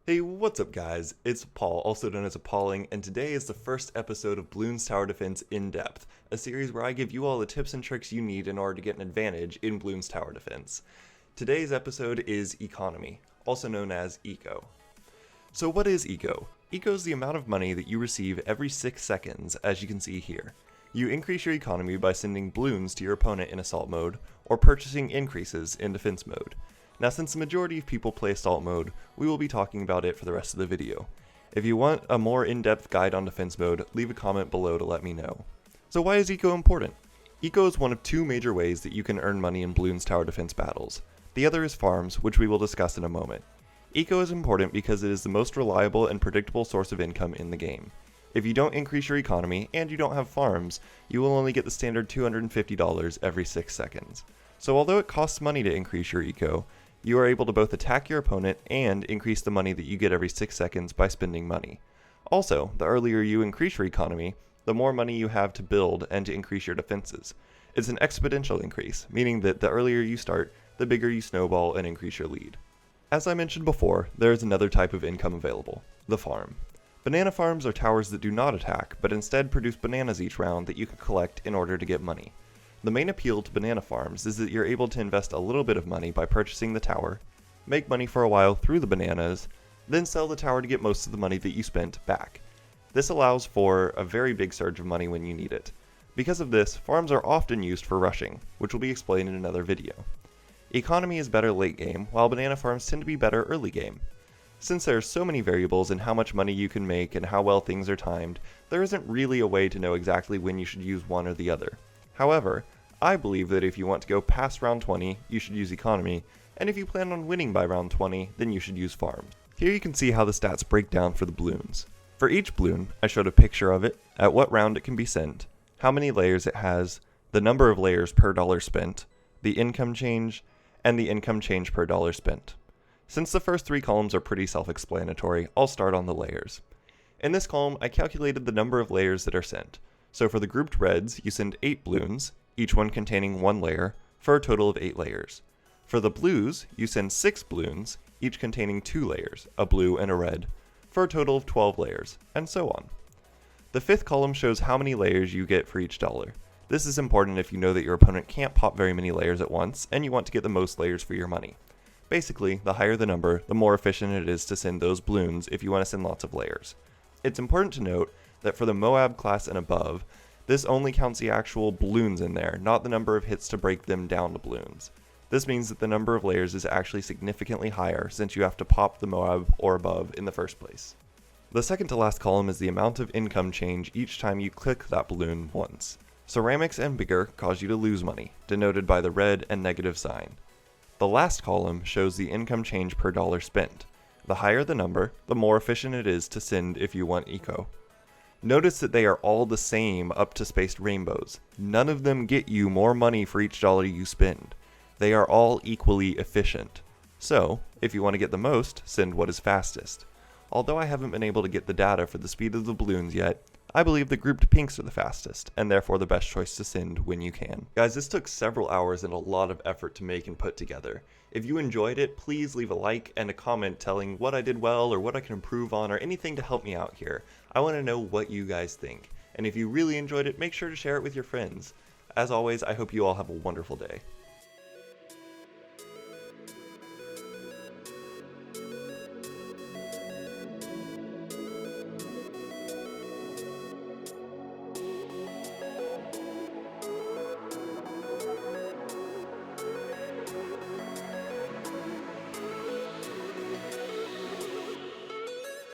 Hey, what's up guys? It's Paul, also known as LoLapaulling, and today is the first episode of Bloons Tower Defense In Depth, a series where I give you all the tips and tricks you need in order to get an advantage in Bloons Tower Defense. Today's episode is Economy, also known as Eco. So what is Eco? Eco is the amount of money that you receive every 6 seconds, as you can see here. You increase your economy by sending balloons to your opponent in assault mode, or purchasing increases in defense mode. Now, since the majority of people play assault mode, we will be talking about it for the rest of the video. If you want a more in-depth guide on defense mode, leave a comment below to let me know. So why is Eco important? Eco is one of 2 major ways that you can earn money in Bloons Tower Defense battles. The other is farms, which we will discuss in a moment. Eco is important because it is the most reliable and predictable source of income in the game. If you don't increase your economy and you don't have farms, you will only get the standard $250 every 6 seconds. So although it costs money to increase your eco, you are able to both attack your opponent and increase the money that you get every 6 seconds by spending money. Also, the earlier you increase your economy, the more money you have to build and to increase your defenses. It's an exponential increase, meaning that the earlier you start, the bigger you snowball and increase your lead. As I mentioned before, there is another type of income available, the farm. Banana farms are towers that do not attack, but instead produce bananas each round that you can collect in order to get money. The main appeal to banana farms is that you're able to invest a little bit of money by purchasing the tower, make money for a while through the bananas, then sell the tower to get most of the money that you spent back. This allows for a very big surge of money when you need it. Because of this, farms are often used for rushing, which will be explained in another video. Economy is better late game, while banana farms tend to be better early game. Since there are so many variables in how much money you can make and how well things are timed, there isn't really a way to know exactly when you should use one or the other. However, I believe that if you want to go past round 20, you should use economy, and if you plan on winning by round 20, then you should use farms. Here you can see how the stats break down for the balloons. For each balloon, I showed a picture of it, at what round it can be sent, how many layers it has, the number of layers per dollar spent, the income change, and the income change per dollar spent. Since the first 3 columns are pretty self-explanatory, I'll start on the layers. In this column, I calculated the number of layers that are sent. So for the grouped reds, you send 8 balloons, each one containing 1 layer, for a total of 8 layers. For the blues, you send 6 balloons, each containing 2 layers, a blue and a red, for a total of 12 layers, and so on. The 5th column shows how many layers you get for each dollar. This is important if you know that your opponent can't pop very many layers at once, and you want to get the most layers for your money. Basically, the higher the number, the more efficient it is to send those balloons if you want to send lots of layers. It's important to note that for the Moab class and above, this only counts the actual balloons in there, not the number of hits to break them down to balloons. This means that the number of layers is actually significantly higher since you have to pop the Moab or above in the first place. The second to last column is the amount of income change each time you click that balloon once. Ceramics and bigger cause you to lose money, denoted by the red and negative sign. The last column shows the income change per dollar spent. The higher the number, the more efficient it is to send if you want eco. Notice that they are all the same up to spaced rainbows. None of them get you more money for each dollar you spend. They are all equally efficient. So, if you want to get the most, send what is fastest. Although I haven't been able to get the data for the speed of the balloons yet, I believe the grouped pinks are the fastest, and therefore the best choice to send when you can. Guys, this took several hours and a lot of effort to make and put together. If you enjoyed it, please leave a like and a comment telling what I did well or what I can improve on or anything to help me out here. I want to know what you guys think. And if you really enjoyed it, make sure to share it with your friends. As always, I hope you all have a wonderful day.